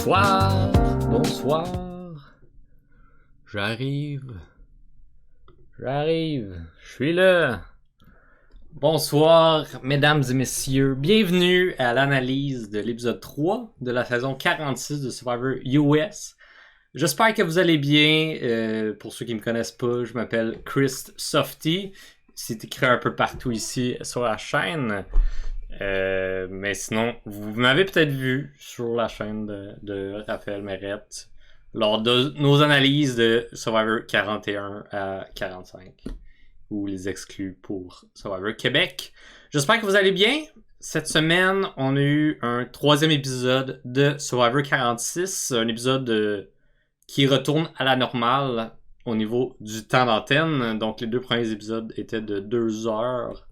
Bonsoir, bonsoir. J'arrive, je suis là. Bonsoir, mesdames et messieurs. Bienvenue à l'analyse de l'épisode 3 de la saison 46 de Survivor US. J'espère que vous allez bien. Pour ceux qui me connaissent pas, je m'appelle Chris Softy. C'est écrit un peu partout ici sur la chaîne. Mais sinon, vous m'avez peut-être vu sur la chaîne de Raphaël Mérette lors de nos analyses de Survivor 41 à 45 ou les exclus pour Survivor Québec. J'espère que vous allez bien. Cette semaine, on a eu un troisième épisode de Survivor 46, un épisode qui retourne à la normale au niveau du temps d'antenne. Donc les deux premiers épisodes étaient de 2 heures,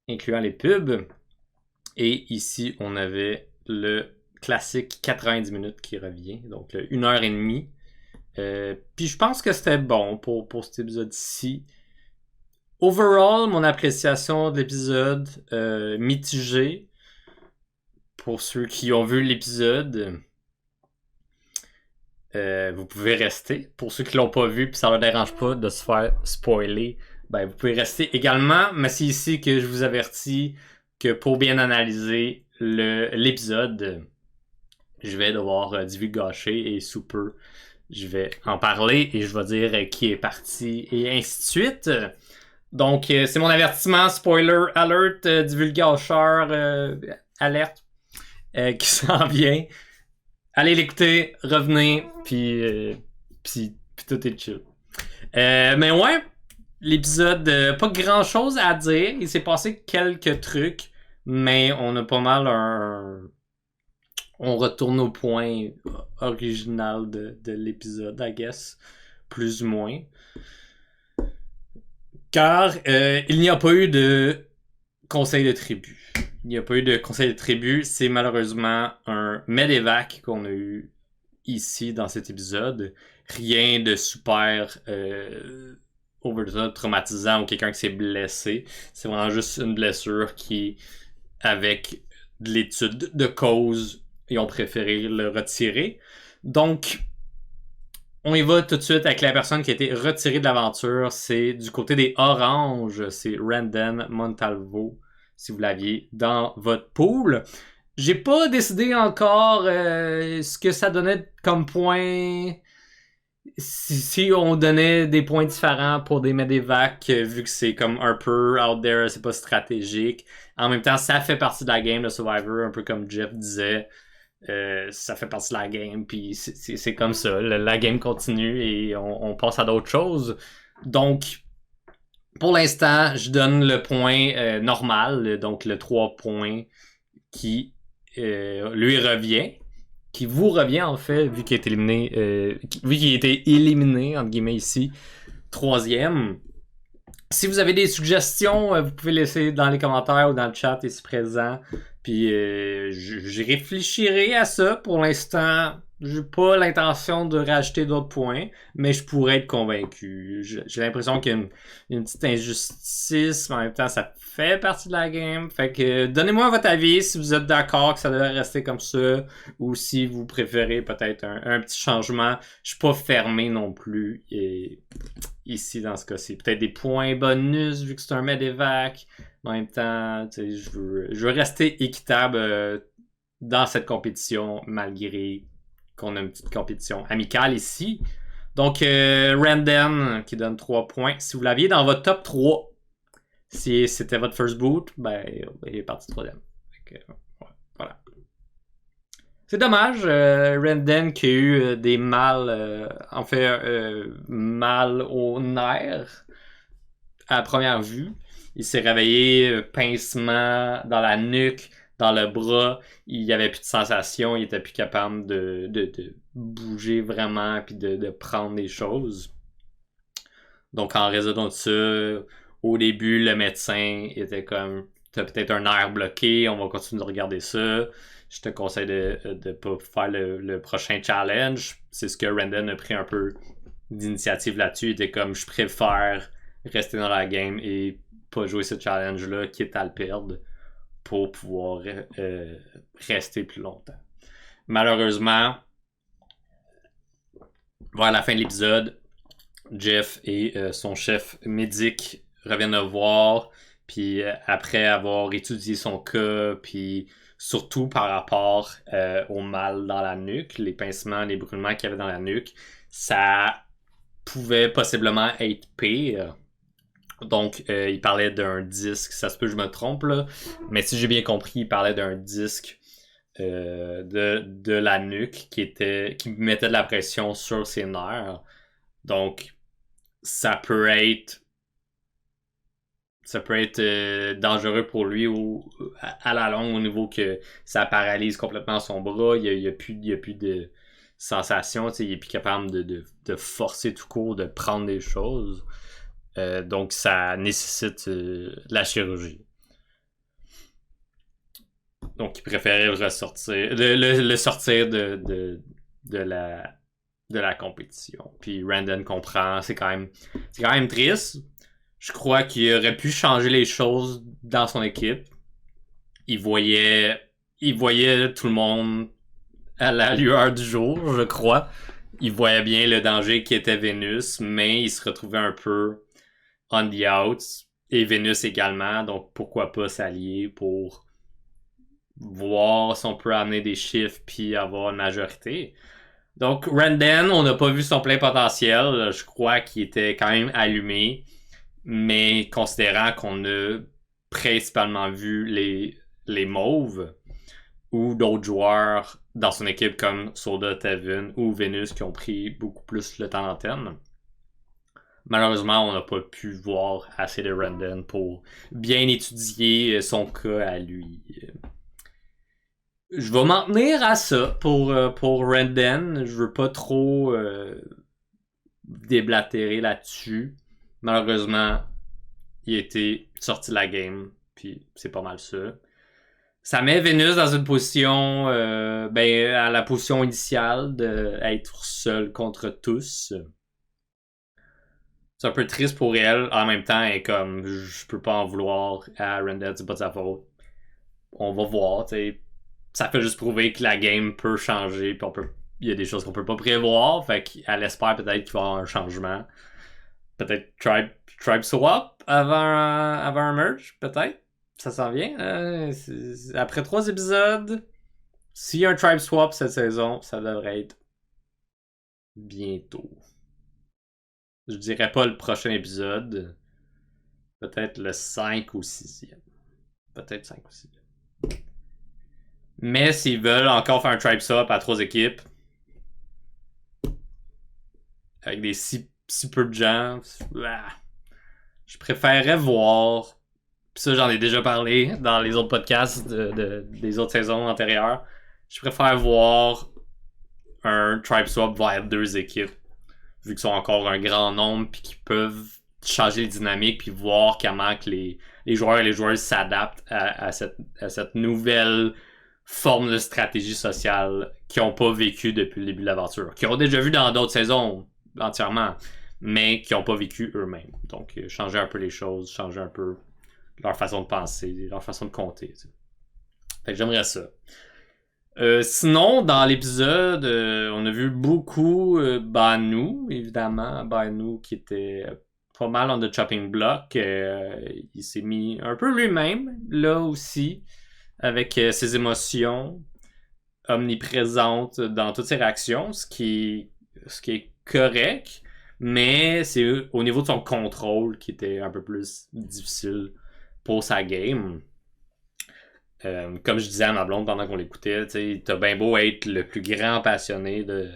incluant les pubs. Et ici, on avait le classique 90 minutes qui revient, donc le 1h30. Puis je pense que c'était bon pour cet épisode-ci. Overall, mon appréciation de l'épisode, mitigée. Pour ceux qui ont vu l'épisode, vous pouvez rester. Pour ceux qui l'ont pas vu, puis ça ne leur dérange pas de se faire spoiler, ben vous pouvez rester également. Mais c'est ici que je vous avertis que pour bien analyser l'épisode, je vais devoir divulgacher et sous peu, je vais en parler et je vais dire qui est parti et ainsi de suite. Donc, c'est mon avertissement, spoiler alert, divulgacheur alerte qui s'en vient. Allez l'écouter, revenez, puis tout est chill. Mais ouais, l'épisode, pas grand chose à dire. Il s'est passé quelques trucs, mais on a pas mal on retourne au point original de l'épisode, I guess. Plus ou moins. Car il n'y a pas eu de conseil de tribu. Il n'y a pas eu de conseil de tribu. C'est malheureusement un medevac qu'on a eu ici dans cet épisode. Rien de super over the top traumatisant ou quelqu'un qui s'est blessé. C'est vraiment juste une blessure qui, avec de l'étude de cause, ils ont préféré le retirer. Donc, on y va tout de suite avec la personne qui a été retirée de l'aventure. C'est du côté des Oranges. C'est Randen Montalvo, si vous l'aviez dans votre pool. J'ai pas décidé encore ce que ça donnait comme point. Si on donnait des points différents pour des medevacs, vu que c'est comme un peu out there, c'est pas stratégique. En même temps, ça fait partie de la game de Survivor, un peu comme Jeff disait. Ça fait partie de la game, puis c'est comme ça. La game continue et on passe à d'autres choses. Donc, pour l'instant, je donne le point normal, donc le 3 points qui lui revient. Qui vous revient en fait, vu qu'il est éliminé, vu qu'il a été éliminé, entre guillemets ici, 3e. Si vous avez des suggestions, vous pouvez laisser dans les commentaires ou dans le chat ici présent. Puis je réfléchirai à ça. Pour l'instant, j'ai pas l'intention de rajouter d'autres points, mais je pourrais être convaincu. J'ai l'impression qu'il y a une petite injustice, mais en même temps, ça fait partie de la game. Fait que donnez-moi votre avis si vous êtes d'accord que ça devrait rester comme ça, ou si vous préférez peut-être un petit changement. Je suis pas fermé non plus. Et ici, dans ce cas-ci, peut-être des points bonus vu que c'est un medevac. En même temps, je veux rester équitable dans cette compétition, malgré qu'on a une petite compétition amicale ici. Donc, Randen qui donne 3 points. Si vous l'aviez dans votre top 3, si c'était votre first boot, ben, il est parti 3e. Voilà. C'est dommage, Randen qui a eu des mal au nerf à première vue. Il s'est réveillé, pincement dans la nuque, dans le bras. Il n'y avait plus de sensation. Il était plus capable de bouger vraiment puis de prendre des choses. Donc, en raison de ça, au début, le médecin était comme « T'as peut-être un nerf bloqué, on va continuer de regarder ça. Je te conseille de ne pas faire le prochain challenge. » C'est ce que Randen a pris un peu d'initiative là-dessus. Il était comme « Je préfère rester dans la game et pas jouer ce challenge-là, quitte à le perdre, pour pouvoir rester plus longtemps. » malheureusement, vers la fin de l'épisode, Jeff et son chef médic reviennent le voir, puis après avoir étudié son cas, puis surtout par rapport au mal dans la nuque, les pincements, les brûlements qu'il y avait dans la nuque, ça pouvait possiblement être pire. Donc, il parlait d'un disque, ça se peut que je me trompe, là, mais si j'ai bien compris, il parlait d'un disque de la nuque qui mettait de la pression sur ses nerfs. Donc, ça peut être dangereux pour lui à la longue au niveau que ça paralyse complètement son bras. Il n'y a plus de sensation. Il est plus capable de forcer tout court, de prendre des choses. Donc, ça nécessite de la chirurgie. Donc, il préférait le sortir de la compétition. Puis Randon comprend. C'est quand même triste. Je crois qu'il aurait pu changer les choses dans son équipe. Il voyait tout le monde à la lueur du jour, je crois. Il voyait bien le danger qui était Vénus, mais il se retrouvait un peu on the outs. Et Vénus également, donc pourquoi pas s'allier pour voir si on peut amener des chiffres puis avoir une majorité. Donc Randon, on n'a pas vu son plein potentiel. Je crois qu'il était quand même allumé. Mais considérant qu'on a principalement vu les Mauves ou d'autres joueurs dans son équipe comme Soda, Tevin ou Vénus qui ont pris beaucoup plus le temps d'antenne, malheureusement, on n'a pas pu voir assez de Randon pour bien étudier son cas à lui. Je vais m'en tenir à ça pour Randon. Je veux pas trop déblatérer là-dessus. Malheureusement, il a été sorti de la game, puis c'est pas mal ça. Ça met Vénus dans une position, à la position initiale d'être seule contre tous. C'est un peu triste pour elle. En même temps, elle est comme, je peux pas en vouloir à Randall, c'est pas de sa faute. On va voir, tu sais. Ça fait juste prouver que la game peut changer, puis il y a des choses qu'on peut pas prévoir, fait qu'elle espère peut-être qu'il va y avoir un changement. Peut-être Tribe Swap avant un merge, peut-être. Ça s'en vient. Après 3 épisodes, s'il y a un Tribe Swap cette saison, ça devrait être bientôt. Je dirais pas le prochain épisode. Peut-être le 5 ou 6e. Peut-être 5 ou 6e. Mais s'ils veulent encore faire un Tribe Swap à 3 équipes, avec des si peu de gens, je préférerais voir. Pis ça, j'en ai déjà parlé dans les autres podcasts des autres saisons antérieures. Je préfère voir un Tribe Swap vers 2 équipes, vu qu'ils sont encore un grand nombre, puis qu'ils peuvent changer les dynamiques, puis voir comment que les joueurs et les joueuses s'adaptent à cette nouvelle forme de stratégie sociale qu'ils n'ont pas vécu depuis le début de l'aventure, qu'ils ont déjà vu dans d'autres saisons entièrement, mais qui n'ont pas vécu eux-mêmes. Donc, changer un peu les choses, changer un peu leur façon de penser, leur façon de compter. T'sais. Fait que j'aimerais ça. Sinon, dans l'épisode, on a vu beaucoup Banu, évidemment. Banu qui était pas mal on the chopping block. Il s'est mis un peu lui-même, là aussi, avec ses émotions omniprésentes dans toutes ses réactions, ce qui est correct, mais c'est au niveau de son contrôle qui était un peu plus difficile pour sa game. Comme je disais à ma blonde pendant qu'on l'écoutait, t'as bien beau être le plus grand passionné de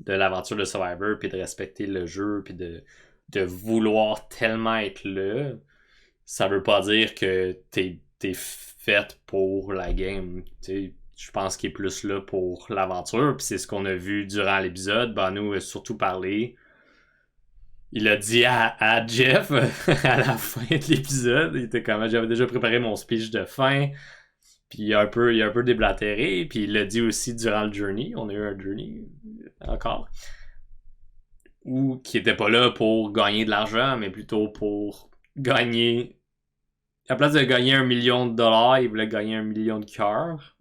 l'aventure de Survivor, puis de respecter le jeu, puis de vouloir tellement être là, ça veut pas dire que t'es fait pour la game. Je pense qu'il est plus là pour l'aventure, puis c'est ce qu'on a vu durant l'épisode. Banu a surtout parlé. Il a dit à Jeff à la fin de l'épisode, il était comme, j'avais déjà préparé mon speech de fin. Puis il a un peu déblatéré, puis il l'a dit aussi durant le journey. On a eu un journey encore. Ou qui était pas là pour gagner de l'argent, mais plutôt pour gagner. À la place de gagner 1 million de dollars, il voulait gagner 1 million de cœurs.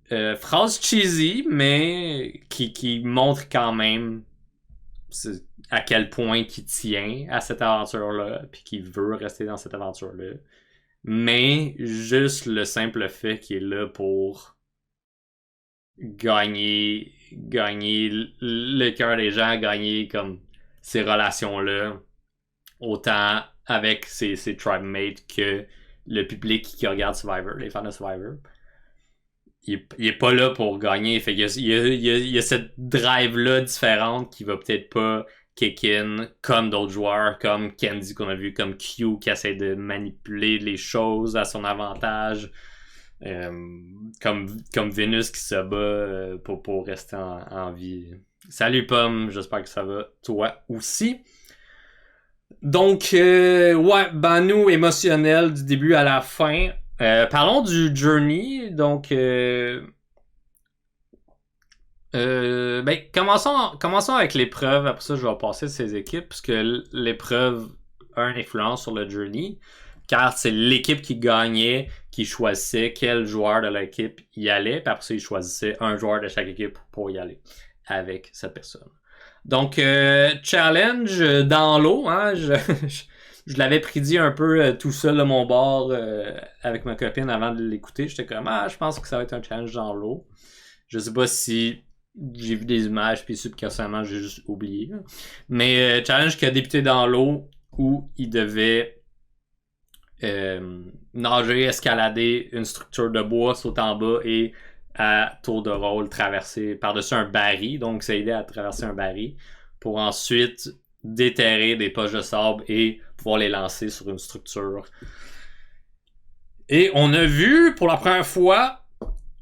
phrase cheesy, mais qui montre quand même à quel point il tient à cette aventure-là, puis qu'il veut rester dans cette aventure-là. Mais juste le simple fait qu'il est là pour gagner le cœur des gens, gagner comme ces relations-là, autant avec ses tribe mates que le public qui regarde Survivor, les fans de Survivor. Il est pas là pour gagner. Fait qu'il y a cette drive-là différente qui va peut-être pas kick in comme d'autres joueurs, comme Candy qu'on a vu, comme Q qui essaie de manipuler les choses à son avantage, comme Venus qui se bat pour rester en vie. Salut Pomme, j'espère que ça va toi aussi. Donc, ouais, Banu émotionnel du début à la fin. Parlons du journey. Donc, commençons avec l'épreuve. Après ça, je vais passer de ces équipes, puisque l'épreuve a une influence sur le journey, car c'est l'équipe qui gagnait, qui choisissait quel joueur de l'équipe y allait, puis après ça, ils choisissaient un joueur de chaque équipe pour y aller avec cette personne. Donc, challenge dans l'eau, hein, je l'avais prédit un peu tout seul de mon bord avec ma copine avant de l'écouter. J'étais comme, je pense que ça va être un challenge dans l'eau. Je sais pas si j'ai vu des images, puis subconsciemment, j'ai juste oublié. Mais challenge qui a débuté dans l'eau où il devait nager, escalader une structure de bois, sauter en bas et à tour de rôle traverser par-dessus un baril. Donc, ça aidait à traverser un baril pour ensuite déterrer des poches de sable et pouvoir les lancer sur une structure. Et on a vu pour la première fois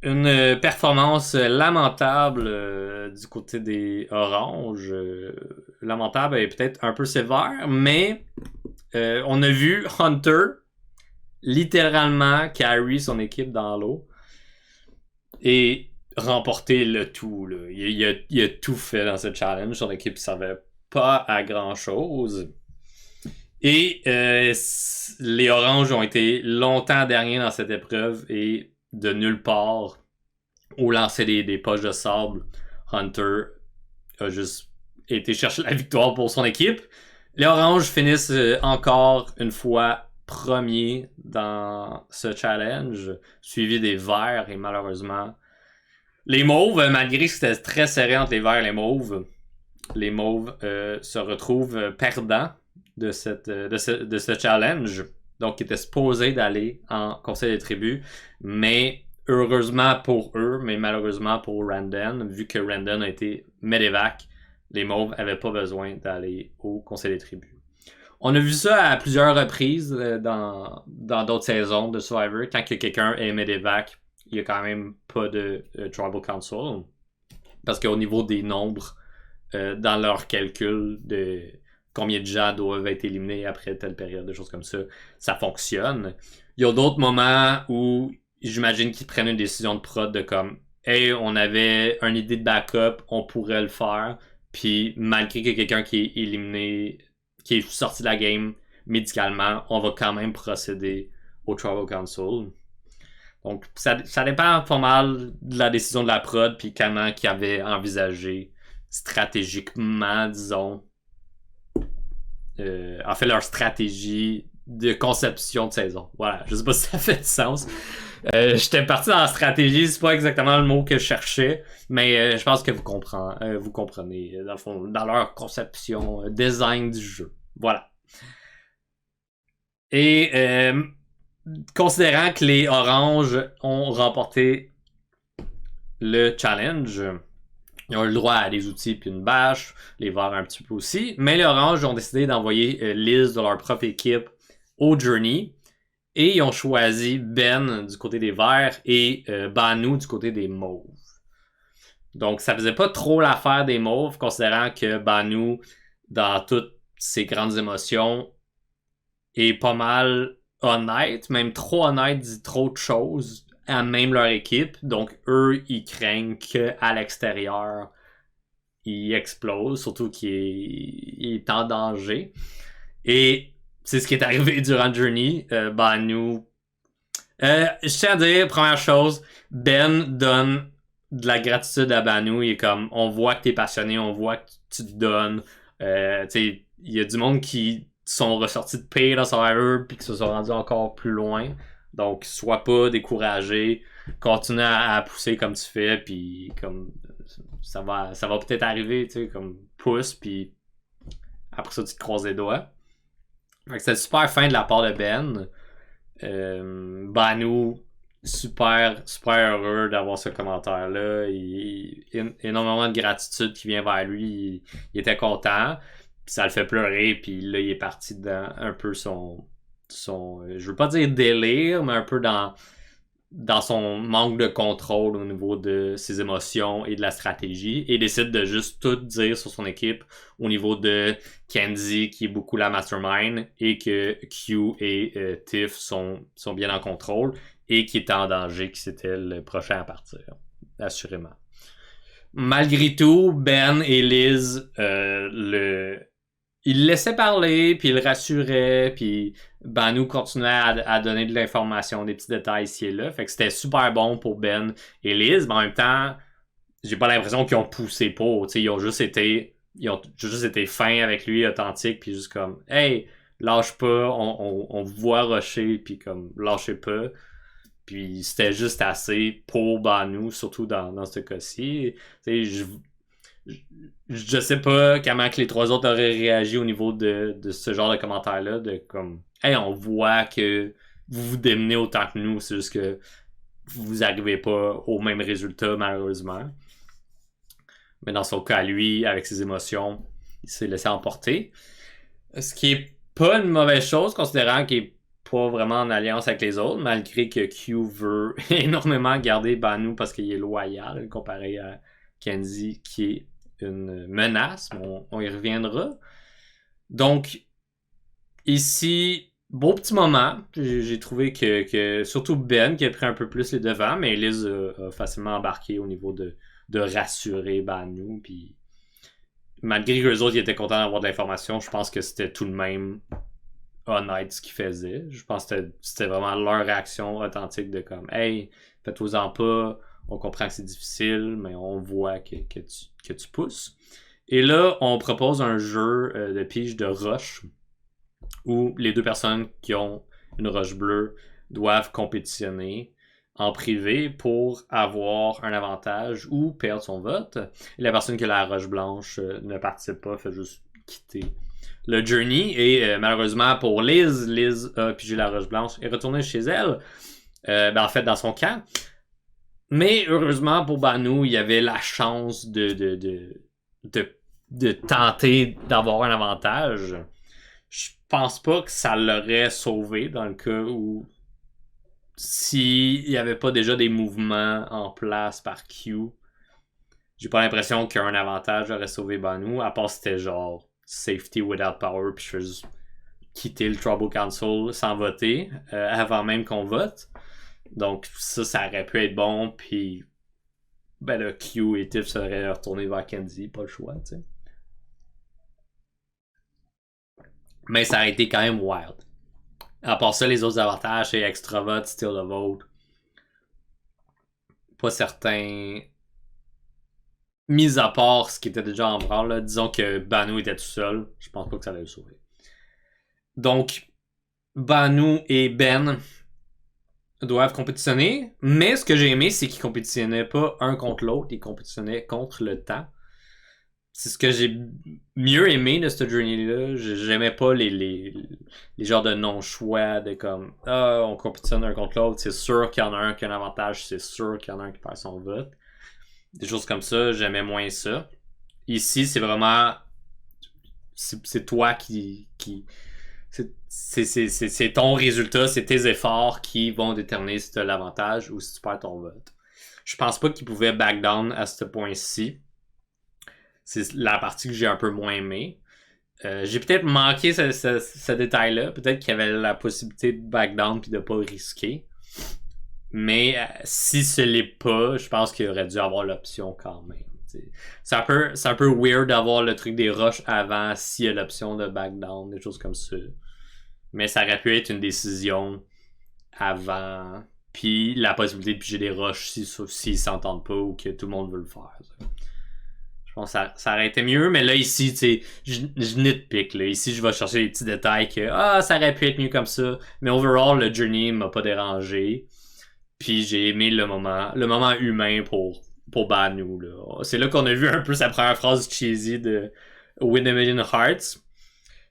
une performance lamentable du côté des oranges. Lamentable et peut-être un peu sévère, mais on a vu Hunter littéralement carry son équipe dans l'eau et remporter le tout. Là. Il a tout fait dans ce challenge. Son équipe ne servait pas à grand-chose. Et les oranges ont été longtemps derniers dans cette épreuve et de nulle part, au lancer des poches de sable, Hunter a juste été chercher la victoire pour son équipe. Les oranges finissent encore une fois premiers dans ce challenge, suivi des verts et malheureusement les mauves, malgré que c'était très serré entre les verts et les mauves se retrouvent perdants de ce challenge. Donc, ils étaient supposés d'aller en conseil des tribus, mais heureusement pour eux, mais malheureusement pour Randon, vu que Randon a été medevac, les mauves n'avaient pas besoin d'aller au conseil des tribus. On a vu ça à plusieurs reprises dans d'autres saisons de Survivor. Quand que quelqu'un est medevac, il n'y a quand même pas de Tribal Council. Parce qu'au niveau des nombres, dans leur calcul de combien de gens doivent être éliminés après telle période, des choses comme ça, ça fonctionne. Il y a d'autres moments où j'imagine qu'ils prennent une décision de prod de comme hey, on avait une idée de backup, on pourrait le faire, puis malgré que quelqu'un qui est éliminé, qui est sorti de la game médicalement, on va quand même procéder au Tribal Council. Donc, ça dépend pas mal de la décision de la prod, puis comment qu'ils avaient envisagé stratégiquement, disons, en fait, leur stratégie de conception de saison. Voilà, je sais pas si ça fait du sens. J'étais parti dans la stratégie, c'est pas exactement le mot que je cherchais, mais je pense que vous comprenez, dans le fond, dans leur conception, design du jeu. Voilà. Et considérant que les oranges ont remporté le challenge, ils ont eu le droit à des outils puis une bâche, les verts un petit peu aussi, mais les oranges ont décidé d'envoyer Liz de leur propre équipe au Journey et ils ont choisi Ben du côté des verts et Banu du côté des mauves. Donc ça faisait pas trop l'affaire des mauves, considérant que Banu, dans toutes ses grandes émotions, est pas mal honnête, même trop honnête, dit trop de choses à même leur équipe. Donc eux, ils craignent qu'à l'extérieur, il explose, surtout qu'il est en danger. Et c'est ce qui est arrivé durant le Journey. Je tiens à dire, première chose, Ben donne de la gratitude à Banu. Il est comme, on voit que t'es passionné, on voit que tu te donnes. Tu sais, il y a du monde qui sont ressortis de pire dans Survivor puis qui se sont rendus encore plus loin. Donc, sois pas découragé. Continue à pousser comme tu fais, puis comme ça va peut-être arriver, tu sais, comme pousse, puis après ça, tu te croises les doigts. Fait que c'était super fin de la part de Ben. Banu, super heureux d'avoir ce commentaire-là. Énormément de gratitude qui vient vers lui. Il était content. Puis ça le fait pleurer. Puis là, il est parti dans un peu son je veux pas dire délire, mais un peu dans son manque de contrôle au niveau de ses émotions et de la stratégie, et décide de juste tout dire sur son équipe au niveau de Kenzie, qui est beaucoup la mastermind, et que Q et Tiff sont bien en contrôle, et qui est en danger, que c'était le prochain à partir, assurément. Malgré tout, Ben et Liz il le laissait parler, puis il le rassurait, puis Banu continuait à donner de l'information, des petits détails ici et là. Fait que c'était super bon pour Ben et Liz, mais en même temps, j'ai pas l'impression qu'ils ont poussé pour. Ils ont juste été fins avec lui, authentiques, puis juste comme « Hey, lâche pas, on voit rusher, puis comme lâchez pas. » Puis c'était juste assez pour Banu, surtout dans ce cas-ci. Je sais pas comment que les trois autres auraient réagi au niveau de ce genre de commentaires-là, de comme hey, on voit que vous vous démenez autant que nous, c'est juste que vous arrivez pas au même résultat, malheureusement. Mais dans son cas, lui, avec ses émotions, il s'est laissé emporter. Ce qui est pas une mauvaise chose, considérant qu'il est pas vraiment en alliance avec les autres, malgré que Q veut énormément garder Banu parce qu'il est loyal, comparé à Kenzie, qui est une menace, mais on y reviendra. Donc, ici, beau petit moment. J'ai trouvé que surtout Ben qui a pris un peu plus les devants, mais Liz a facilement embarqué au niveau de rassurer Banu. Puis, malgré que les autres ils étaient contents d'avoir de l'information, je pense que c'était tout de même honnête ce qu'ils faisaient. Je pense que c'était vraiment leur réaction authentique de comme hey, faites-vous-en pas. On comprend que c'est difficile, mais on voit que tu pousses. Et là, on propose un jeu de pige de roche où les deux personnes qui ont une roche bleue doivent compétitionner en privé pour avoir un avantage ou perdre son vote. Et la personne qui a la roche blanche ne participe pas, fait juste quitter le journey. Et malheureusement pour Liz a pigé la roche blanche et retournée chez elle, en fait dans son camp. Mais heureusement pour Banu, il y avait la chance de tenter d'avoir un avantage. Je pense pas que ça l'aurait sauvé dans le cas où s'il n'y avait pas déjà des mouvements en place par Q. J'ai pas l'impression qu'un avantage aurait sauvé Banu, à part c'était genre safety without power, puis je fais juste quitter le Tribal Council sans voter avant même qu'on vote. Donc ça aurait pu être bon, puis ben le Q et Tiff seraient retournés vers Kenzie, pas le choix, tu sais. Mais ça a été quand même wild. À part ça, les autres avantages, c'est extravot, steal the vote. Pas certain. Mis à part ce qui était déjà en branle, là, disons que Banu était tout seul, je pense pas que ça allait le sauver. Donc, Banu et Ben doivent compétitionner, mais ce que j'ai aimé, c'est qu'ils compétitionnaient pas un contre l'autre, ils compétitionnaient contre le temps. C'est ce que j'ai mieux aimé de cette journée-là. J'aimais pas les genres de non-choix, de comme on compétitionne un contre l'autre, c'est sûr qu'il y en a un qui a un avantage, c'est sûr qu'il y en a un qui perd son vote. Des choses comme ça, j'aimais moins ça. Ici, c'est vraiment c'est toi qui c'est ton résultat, c'est tes efforts qui vont déterminer si tu as l'avantage ou si tu perds ton vote. Je pense pas qu'ils pouvaient back down à ce point-ci. C'est la partie que j'ai un peu moins aimée. J'ai peut-être manqué ce détail-là. Peut-être qu'il y avait la possibilité de back down puis de pas risquer. Mais si ce l'est pas, je pense qu'il aurait dû avoir l'option quand même. C'est un peu weird d'avoir le truc des rushs avant s'il y a l'option de back down, des choses comme ça. Mais ça aurait pu être une décision avant puis la possibilité de piger des roches s'ils s'entendent pas ou que tout le monde veut le faire. Je pense que ça aurait été mieux, mais là ici, tu sais, je nitpick, là. Ici, je vais chercher les petits détails que ça aurait pu être mieux comme ça. Mais overall, le journey m'a pas dérangé. Puis j'ai aimé le moment humain pour Banu, là. C'est là qu'on a vu un peu sa première phrase cheesy de Win a Million Hearts.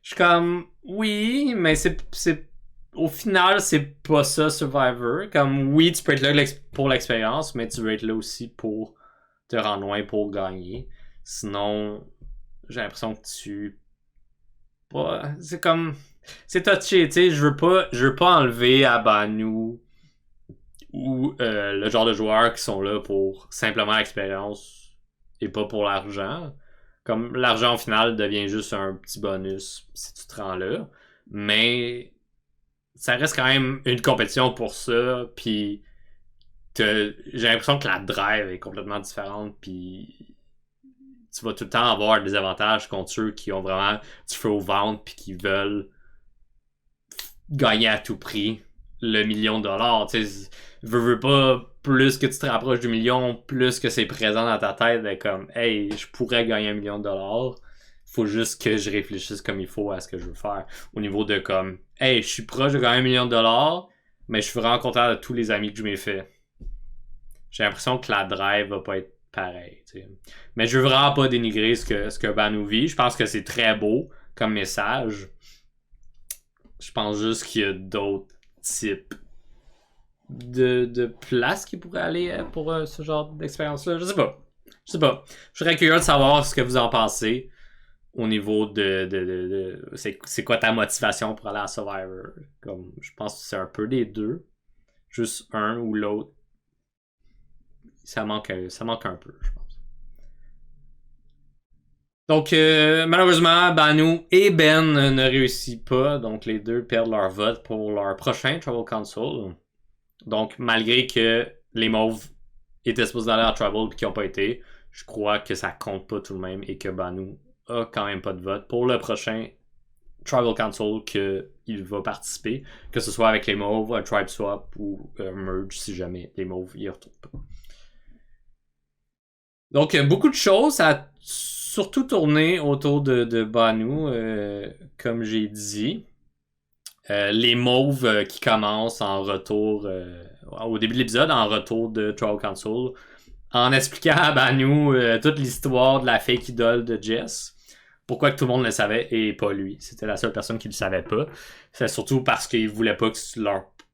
Je suis comme, oui, mais c'est au final, c'est pas ça Survivor. Comme, oui, tu peux être là pour l'expérience, mais tu veux être là aussi pour te rendre loin pour gagner. Sinon, j'ai l'impression que c'est comme, c'est touché, tu sais, je veux pas enlever à Banu ou le genre de joueurs qui sont là pour simplement l'expérience et pas pour l'argent. Comme l'argent au final devient juste un petit bonus si tu te rends là. Mais ça reste quand même une compétition pour ça. Puis j'ai l'impression que la drive est complètement différente. Puis tu vas tout le temps avoir des avantages contre ceux qui ont vraiment du feu au ventre puis qui veulent gagner à tout prix le million de dollars. Tu sais, veux pas, plus que tu te rapproches du million, plus que c'est présent dans ta tête, de comme, hey, je pourrais gagner 1 million de dollars. Faut juste que je réfléchisse comme il faut à ce que je veux faire. Au niveau de comme, hey, je suis proche de gagner 1 million de dollars, mais je suis vraiment content de tous les amis que je m'ai fait. J'ai l'impression que la drive va pas être pareille. T'sais. Mais je veux vraiment pas dénigrer ce que Banu vit. Je pense que c'est très beau comme message. Je pense juste qu'il y a d'autres types de places qui pourraient aller pour ce genre d'expérience-là. Je sais pas. Je serais curieux de savoir ce que vous en pensez au niveau de c'est quoi ta motivation pour aller à Survivor. Comme, je pense que c'est un peu des deux. Juste un ou l'autre. Ça manque un peu, je pense. Donc, malheureusement, Banu et Ben ne réussissent pas. Donc, les deux perdent leur vote pour leur prochain Tribal Council. Donc, malgré que les Mauves étaient supposés aller à Tribal et qu'ils n'ont pas été, je crois que ça compte pas tout de même et que Banu a quand même pas de vote pour le prochain Tribal Council qu'il va participer, que ce soit avec les Mauves, un Tribe Swap ou un Merge si jamais les Mauves y retournent pas. Donc, beaucoup de choses, ça a surtout tourné autour de Banu, comme j'ai dit. Les Mauves qui commencent en retour, au début de l'épisode, en retour de Tribal Council, en expliquant à Banu toute l'histoire de la fake idole de Jess. Pourquoi que tout le monde le savait et pas lui. C'était la seule personne qui le savait pas. C'est surtout parce qu'ils voulaient pas que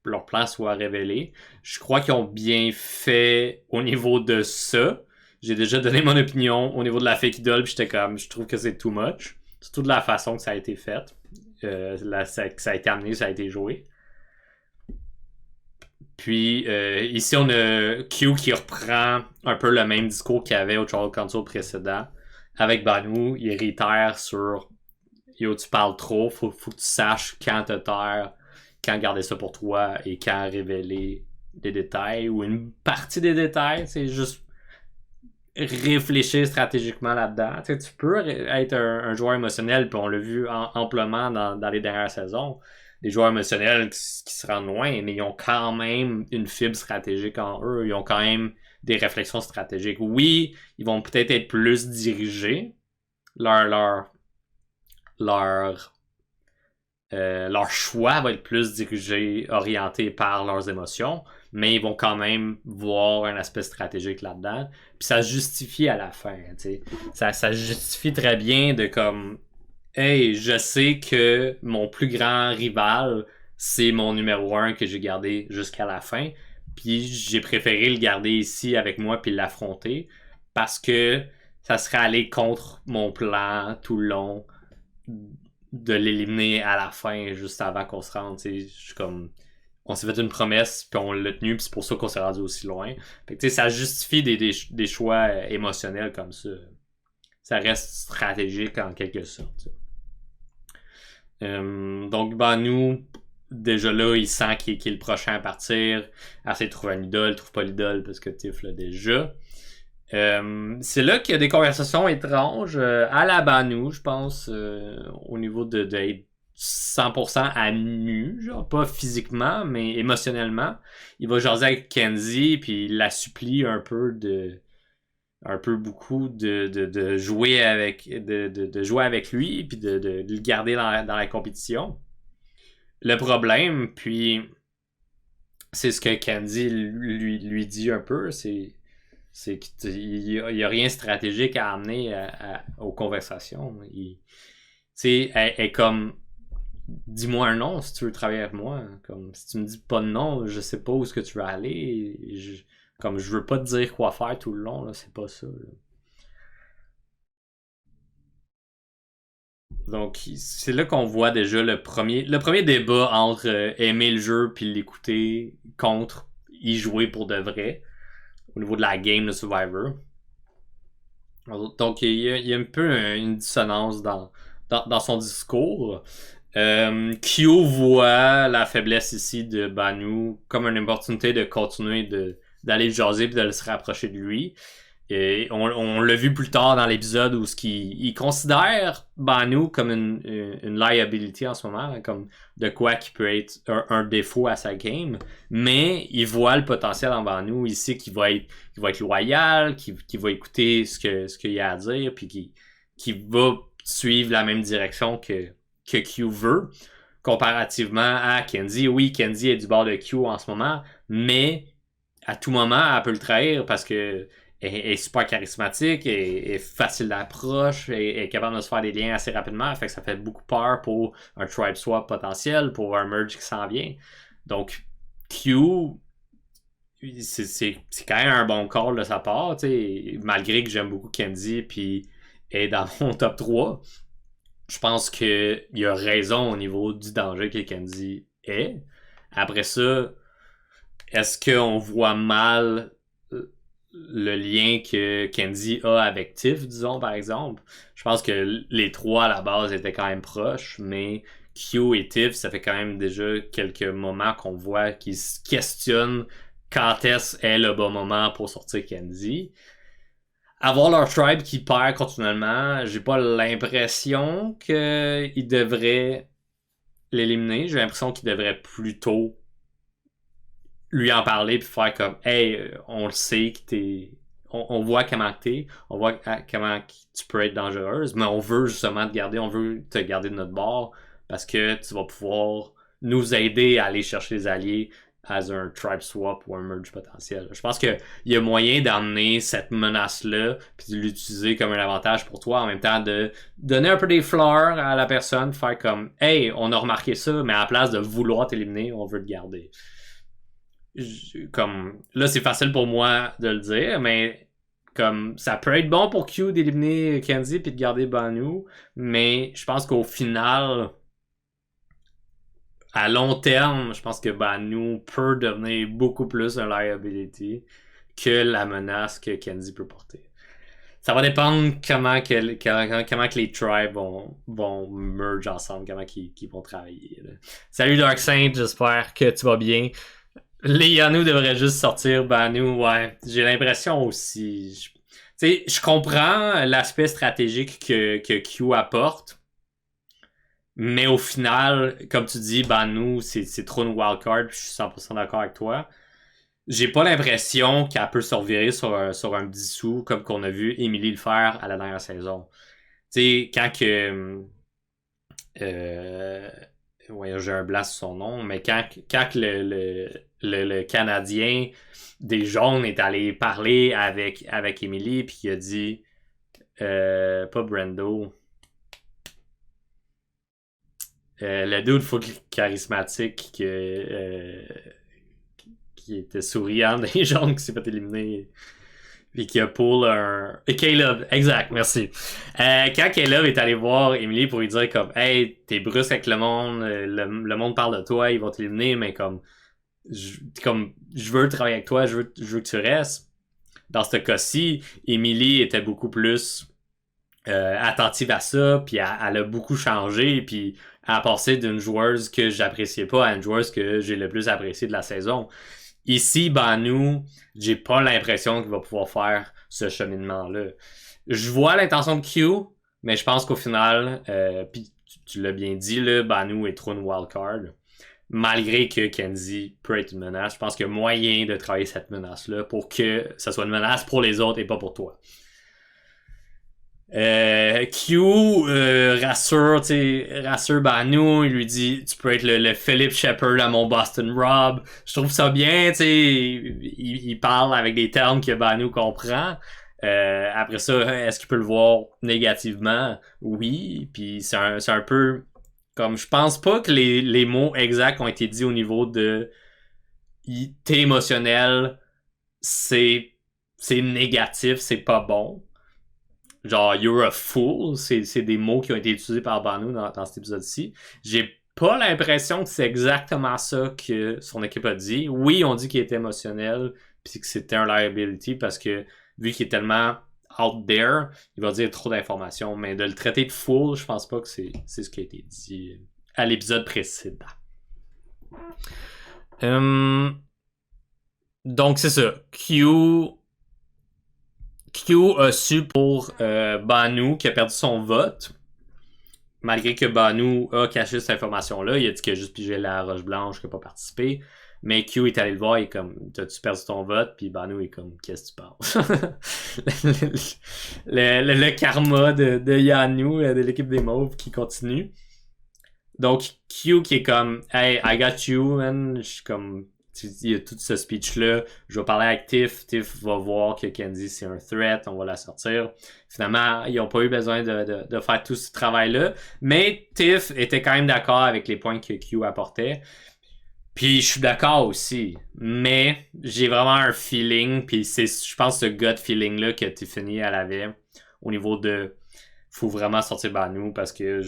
leur plan soit révélé. Je crois qu'ils ont bien fait au niveau de ça. J'ai déjà donné mon opinion au niveau de la fake idol, puis j'étais comme, je trouve que c'est too much. Surtout de la façon que ça a été fait. Que ça a été amené, ça a été joué. Puis ici, on a Q qui reprend un peu le même discours qu'il y avait au Tribal Council précédent. Avec Banu, il réitère sur yo, tu parles trop, faut que tu saches quand te taire, quand garder ça pour toi et quand révéler des détails ou une partie des détails. C'est juste réfléchir stratégiquement là-dedans. Tu sais, tu peux être un joueur émotionnel, puis on l'a vu amplement dans les dernières saisons. Des joueurs émotionnels qui se rendent loin, mais ils ont quand même une fibre stratégique en eux. Ils ont quand même des réflexions stratégiques. Oui, ils vont peut-être être plus dirigés. Leur choix va être plus dirigé, orienté par leurs émotions, mais ils vont quand même voir un aspect stratégique là-dedans. Puis ça se justifie à la fin. Ça justifie très bien de comme, hey, je sais que mon plus grand rival, c'est mon numéro 1 que j'ai gardé jusqu'à la fin. Puis j'ai préféré le garder ici avec moi puis l'affronter parce que ça serait aller contre mon plan tout le long de l'éliminer à la fin, juste avant qu'on se rende. Je suis comme, on s'est fait une promesse, puis on l'a tenue, puis c'est pour ça qu'on s'est rendu aussi loin. Fait que, ça justifie des choix émotionnels comme ça. Ça reste stratégique en quelque sorte. Donc, Banu, déjà là, il sent qu'il est le prochain à partir. Essaie de trouver une idole, trouve pas l'idole parce que Tiff l'a déjà. C'est là qu'il y a des conversations étranges à la Banu, je pense, au niveau de 100% à nu, genre pas physiquement, mais émotionnellement. Il va jaser avec Kenzie, puis il la supplie un peu beaucoup de jouer de jouer avec lui, puis de le garder dans la compétition. Le problème, puis c'est ce que Kenzie lui dit un peu, c'est qu'il y a rien stratégique à amener aux conversations. Elle est comme, dis-moi un nom si tu veux travailler avec moi. Comme, si tu me dis pas de nom, je sais pas où est-ce que tu veux aller. Comme, je veux pas te dire quoi faire tout le long, là, c'est pas ça. Là. Donc, c'est là qu'on voit déjà le premier débat entre aimer le jeu puis l'écouter contre y jouer pour de vrai au niveau de la game de Survivor. Donc, il y a un peu une dissonance dans son discours. Q voit la faiblesse ici de Banu comme une opportunité de continuer d'aller jaser et de se rapprocher de lui. Et on l'a vu plus tard dans l'épisode où il considère Banu comme une liability en ce moment, comme de quoi qui peut être un défaut à sa game, mais il voit le potentiel en Banu ici qu'il va être loyal, qu'il va écouter ce qu'il y a à dire, puis qui va suivre la même direction que Q veut, comparativement à Kenzie. Oui, Kenzie est du bord de Q en ce moment, mais à tout moment, elle peut le trahir parce que est super charismatique, est facile d'approche, est capable de se faire des liens assez rapidement, fait que ça fait beaucoup peur pour un tribe swap potentiel, pour un merge qui s'en vient. Donc, Q, c'est quand même un bon call de sa part, malgré que j'aime beaucoup Kenzie, puis est dans mon top 3. Je pense qu'il y a raison au niveau du danger que Kenzie est. Après ça, est-ce qu'on voit mal le lien que Kenzie a avec Tiff, disons, par exemple? Je pense que les trois, à la base, étaient quand même proches, mais Q et Tiff, ça fait quand même déjà quelques moments qu'on voit qu'ils se questionnent quand est le bon moment pour sortir Kenzie. Avoir leur tribe qui perd continuellement, j'ai pas l'impression qu'ils devraient l'éliminer. J'ai l'impression qu'ils devraient plutôt lui en parler puis faire comme hey, on le sait que t'es. On voit comment t'es, on voit comment tu peux être dangereuse, mais on veut justement te garder, on veut te garder de notre bord parce que tu vas pouvoir nous aider à aller chercher les alliés as un tribe swap ou un merge potentiel. Je pense qu'il y a moyen d'emmener cette menace-là puis de l'utiliser comme un avantage pour toi en même temps de donner un peu des fleurs à la personne, faire comme hey, on a remarqué ça, mais à la place de vouloir t'éliminer, on veut te garder. Comme là c'est facile pour moi de le dire, mais comme ça peut être bon pour Q d'éliminer Kenzie puis de garder Banu, mais je pense qu'au final à long terme, je pense que Banu peut devenir beaucoup plus un liability que la menace que Kenzie peut porter. Ça va dépendre comment que les tribes vont merge ensemble, comment qu'ils vont travailler. Là. Salut Dark Saint, j'espère que tu vas bien. Les Yanu devraient juste sortir Banu, ouais. J'ai l'impression aussi. Je comprends l'aspect stratégique que Q apporte, mais au final, comme tu dis, Banu, c'est trop une wildcard, je suis 100% d'accord avec toi. J'ai pas l'impression qu'elle peut se revirer sur un dissous comme qu'on a vu Emily le faire à la dernière saison. Tu sais, quand que. Ouais, j'ai un blast sur son nom, mais quand le Canadien des Jaunes est allé parler avec Emily, puis il a dit pas Brando. Le dude faut charismatique qui était souriant des Jaunes qui s'est fait éliminer. Puis qui a pull un. Et Caleb, exact, merci. Quand Caleb est allé voir Emily pour lui dire comme hey, t'es brusque avec le monde, le monde parle de toi, ils vont t'éliminer, mais comme je veux travailler avec toi, je veux que tu restes. Dans ce cas-ci, Emily était beaucoup plus attentive à ça, puis elle a beaucoup changé, puis elle a passé d'une joueuse que j'appréciais pas à une joueuse que j'ai le plus appréciée de la saison. Ici, Banu, j'ai pas l'impression qu'il va pouvoir faire ce cheminement-là. Je vois l'intention de Q, mais je pense qu'au final, puis tu l'as bien dit, là, Banu est trop une wildcard. Malgré que Kenzie peut être une menace, je pense qu'il y a moyen de travailler cette menace-là pour que ça soit une menace pour les autres et pas pour toi. Q rassure Banu, il lui dit tu peux être le Philip Shepard à mon Boston Rob. Je trouve ça bien, il parle avec des termes que Banu comprend. Après ça, est-ce qu'il peut le voir négativement? Oui, puis c'est un peu comme je pense pas que les mots exacts ont été dits au niveau de t'es émotionnel, c'est négatif, c'est pas bon. Genre, you're a fool, c'est des mots qui ont été utilisés par Banu dans cet épisode-ci. J'ai pas l'impression que c'est exactement ça que son équipe a dit. Oui, on dit qu'il était émotionnel, puis que c'était un liability parce que vu qu'il est tellement out there, il va dire trop d'informations. Mais de le traiter de fool, je pense pas que c'est ce qui a été dit à l'épisode précédent. Donc, c'est ça. Q a su pour Banu qui a perdu son vote. Malgré que Banu a caché cette information-là, il a dit qu'il a juste pigé la roche blanche, qu'il n'a pas participé. Mais Q est allé le voir, il est comme, t'as-tu perdu ton vote? Puis Banu est comme, qu'est-ce que tu penses? le karma de Yanu, de l'équipe des Mauves qui continue. Donc Q qui est comme, hey, I got you, man. Je suis comme, il y a tout ce speech-là. Je vais parler avec Tiff. Tiff va voir que Kenzie, c'est un threat. On va la sortir. Finalement, ils n'ont pas eu besoin de faire tout ce travail-là. Mais Tiff était quand même d'accord avec les points que Q apportait. Puis je suis d'accord aussi. Mais j'ai vraiment un feeling. Puis c'est, je pense, ce gut feeling-là que Tiffany, elle avait au niveau de faut vraiment sortir Banu parce que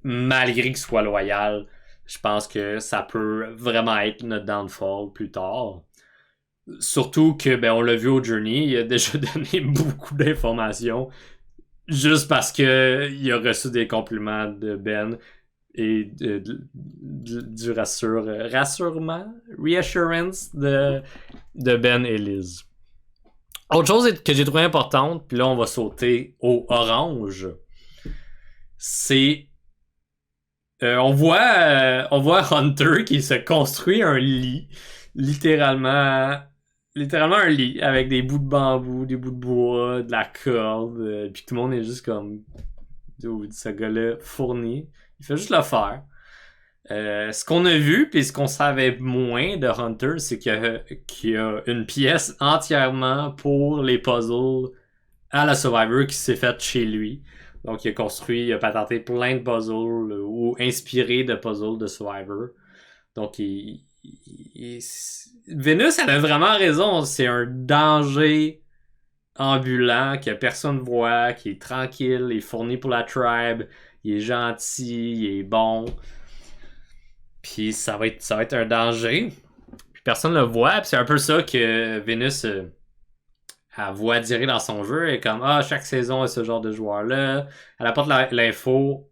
malgré qu'il soit loyal, je pense que ça peut vraiment être notre downfall plus tard. Surtout que, ben, on l'a vu au Journey, il a déjà donné beaucoup d'informations juste parce que il a reçu des compliments de Ben et du reassurance de Ben et Liz. Autre chose que j'ai trouvé importante, puis là on va sauter au orange, c'est on voit Hunter qui se construit un lit, littéralement un lit avec des bouts de bambou, des bouts de bois, de la corde, puis tout le monde est juste comme ce gars-là fourni, il fait juste le faire. Ce qu'on a vu puis ce qu'on savait moins de Hunter, c'est qu'il y a une pièce entièrement pour les puzzles à la Survivor qui s'est faite chez lui. Donc, il a patenté plein de puzzles ou inspiré de puzzles de Survivor. Donc, Vénus, elle a vraiment raison. C'est un danger ambulant que personne voit, qui est tranquille, il est fourni pour la tribe, il est gentil, il est bon. Puis, ça va être un danger. Puis, personne le voit. Puis, c'est un peu ça que Vénus... elle voit dire dans son jeu, et comme chaque saison a ce genre de joueur-là. Elle apporte l'info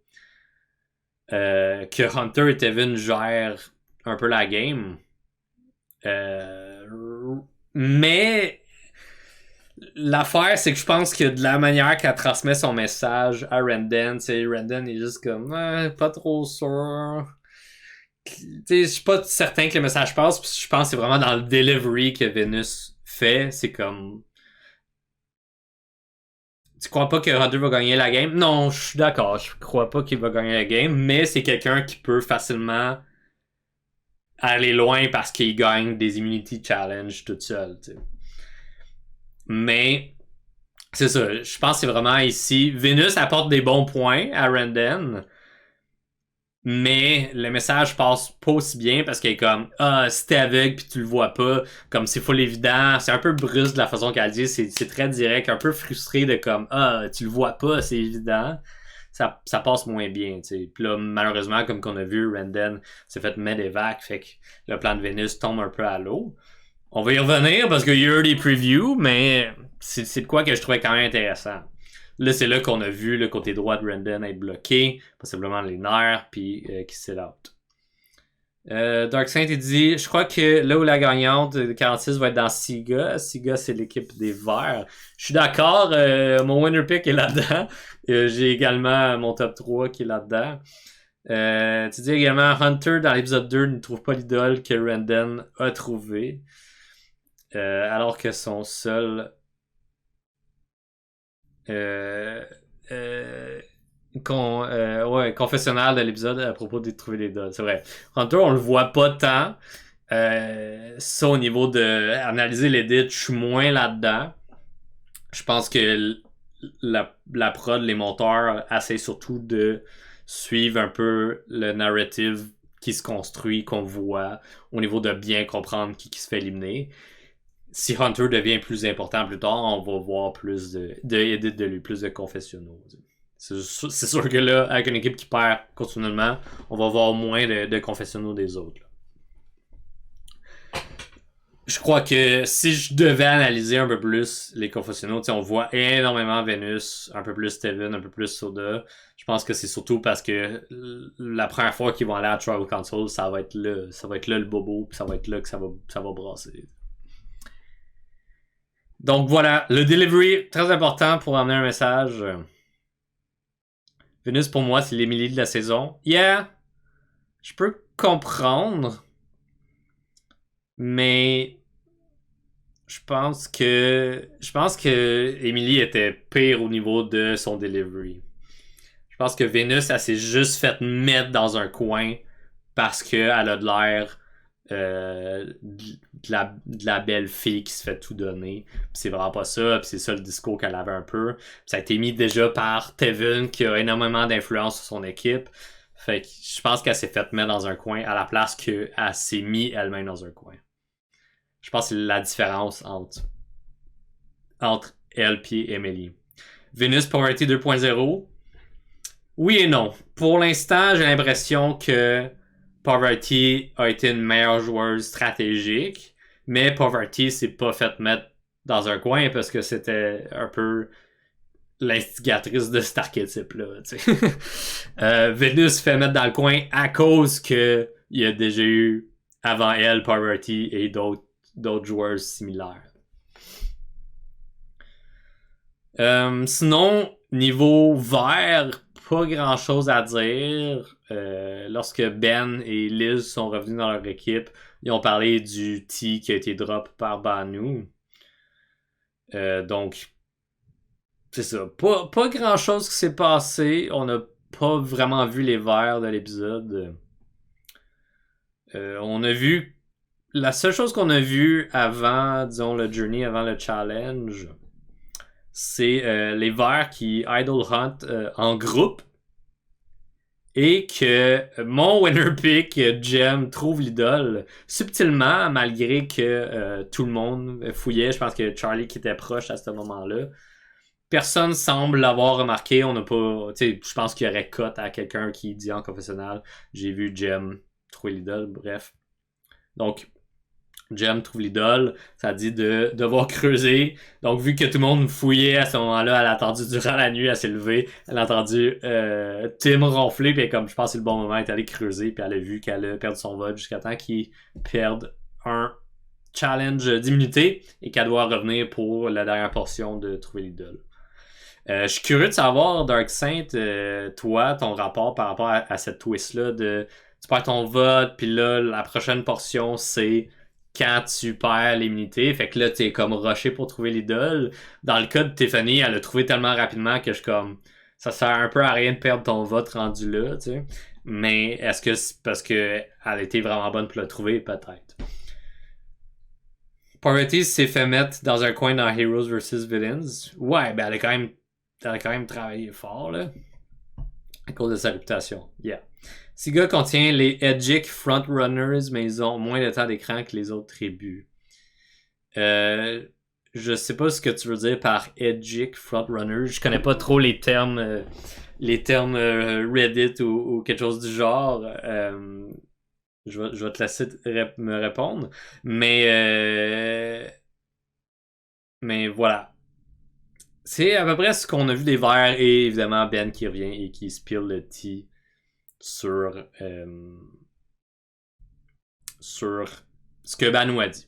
que Hunter et Tevin gèrent un peu la game. Mais l'affaire, c'est que je pense que de la manière qu'elle transmet son message à Randen, Randen est juste comme pas trop sûr. Je suis pas certain que le message passe, puis je pense que c'est vraiment dans le delivery que Vénus fait. C'est comme tu crois pas que Hunter va gagner la game? Non, je suis d'accord. Je crois pas qu'il va gagner la game, mais c'est quelqu'un qui peut facilement aller loin parce qu'il gagne des Immunity Challenge tout seul. T'sais. Mais c'est ça. Je pense que c'est vraiment ici. Vénus apporte des bons points à Randen, mais le message passe pas aussi bien parce qu'elle est comme si t'es aveugle pis tu le vois pas, comme c'est full évident, c'est un peu brusque de la façon qu'elle dit, c'est très direct, un peu frustré de comme tu le vois pas, c'est évident. Ça passe moins bien, tu sais. Puis là, malheureusement, comme qu'on a vu, Randen s'est fait medevac, fait que le plan de Vénus tombe un peu à l'eau. On va y revenir parce qu'il y a eu des previews, mais c'est de quoi que je trouvais quand même intéressant. Là, c'est là qu'on a vu le côté droit de Randen être bloqué, possiblement les nerfs, puis qui s'est out. Dark Saint, il dit, je crois que là où la gagnante de 46 va être dans Siga. Siga, c'est l'équipe des Verts. Je suis d'accord, mon winner pick est là-dedans. J'ai également mon top 3 qui est là-dedans. Tu dis également Hunter dans l'épisode 2 ne trouve pas l'idole que Randen a trouvé. Alors que son seul confessionnal de l'épisode à propos de trouver l'idole. C'est vrai. Hunter, on le voit pas tant. Ça, au niveau de analyser l'édit, je suis moins là-dedans. Je pense que la prod, les monteurs essaient surtout de suivre un peu le narrative qui se construit, qu'on voit, au niveau de bien comprendre qui se fait éliminer. Si Hunter devient plus important plus tard, on va voir plus de edit de lui, plus de confessionnaux. C'est sûr que là, avec une équipe qui perd continuellement, on va voir moins de confessionnaux des autres. Là. Je crois que si je devais analyser un peu plus les confessionnaux, on voit énormément Vénus, un peu plus Steven, un peu plus Soda. Je pense que c'est surtout parce que la première fois qu'ils vont aller à Tribal Council, ça va être là le bobo, puis ça va être là que ça va brasser. Donc voilà, le delivery, très important pour amener un message. Vénus, pour moi, c'est l'Emily de la saison. Yeah, je peux comprendre, mais je pense que Emily était pire au niveau de son delivery. Je pense que Vénus, elle s'est juste fait mettre dans un coin parce qu'elle a de l'air de la belle fille qui se fait tout donner. Pis c'est vraiment pas ça, pis c'est ça le discours qu'elle avait un peu. Pis ça a été mis déjà par Tevin qui a énormément d'influence sur son équipe. Fait que je pense qu'elle s'est fait mettre dans un coin à la place qu'elle s'est mis elle-même dans un coin. Je pense que c'est la différence entre elle et Emily. Venus Poverty 2.0. Oui et non. Pour l'instant, j'ai l'impression que Poverty a été une meilleure joueuse stratégique, mais Poverty s'est pas fait mettre dans un coin parce que c'était un peu l'instigatrice de cet archétype-là. Venus fait mettre dans le coin à cause que il y a déjà eu avant elle Poverty et d'autres joueurs similaires. Sinon, niveau vert, pas grand chose à dire. Lorsque Ben et Liz sont revenus dans leur équipe, ils ont parlé du T qui a été drop par Banu. Donc, c'est ça. Pas grand chose qui s'est passé. On n'a pas vraiment vu les verts de l'épisode. On a vu. La seule chose qu'on a vu avant, disons, le journey, avant le challenge, c'est les verts qui idle hunt en groupe et que mon winner pick, Jem, trouve l'idole subtilement, malgré que tout le monde fouillait. Je pense que Charlie qui était proche à ce moment-là. Personne semble l'avoir remarqué. On n'a pas. Tu sais, je pense qu'il y aurait cote à quelqu'un qui dit en confessionnal. J'ai vu Jem trouver l'idole, bref. Donc, Jem trouve l'idole, ça dit de devoir creuser. Donc, vu que tout le monde fouillait à ce moment-là, elle a attendu durant la nuit, elle s'est levée, elle a entendu Tim ronfler, puis comme je pense que c'est le bon moment, elle est allée creuser, puis elle a vu qu'elle a perdu son vote jusqu'à temps qu'il perde un challenge d'immunité et qu'elle doit revenir pour la dernière portion de trouver l'idole. Je suis curieux de savoir, Dark Saint, toi, ton rapport par rapport à cette twist-là de tu perds ton vote, puis là, la prochaine portion, c'est quand tu perds l'immunité. Fait que là, t'es comme rushé pour trouver l'idole. Dans le cas de Tiffany, elle l'a trouvé tellement rapidement que je suis comme... Ça sert un peu à rien de perdre ton vote rendu là, tu sais. Mais est-ce que c'est parce que elle était vraiment bonne pour le trouver? Peut-être. Poverty s'est fait mettre dans un coin dans Heroes vs Villains. Ouais, ben elle a quand même travaillé fort, là. À cause de sa réputation. Yeah. Siga contient les Edgic Frontrunners, mais ils ont moins de temps d'écran que les autres tribus. Je sais pas ce que tu veux dire par Edgic Frontrunners. Je connais pas trop les termes Reddit ou quelque chose du genre. Je vais te laisser me répondre. Mais voilà. C'est à peu près ce qu'on a vu des verts et évidemment Ben qui revient et qui spill le tea sur ce que Banu a dit.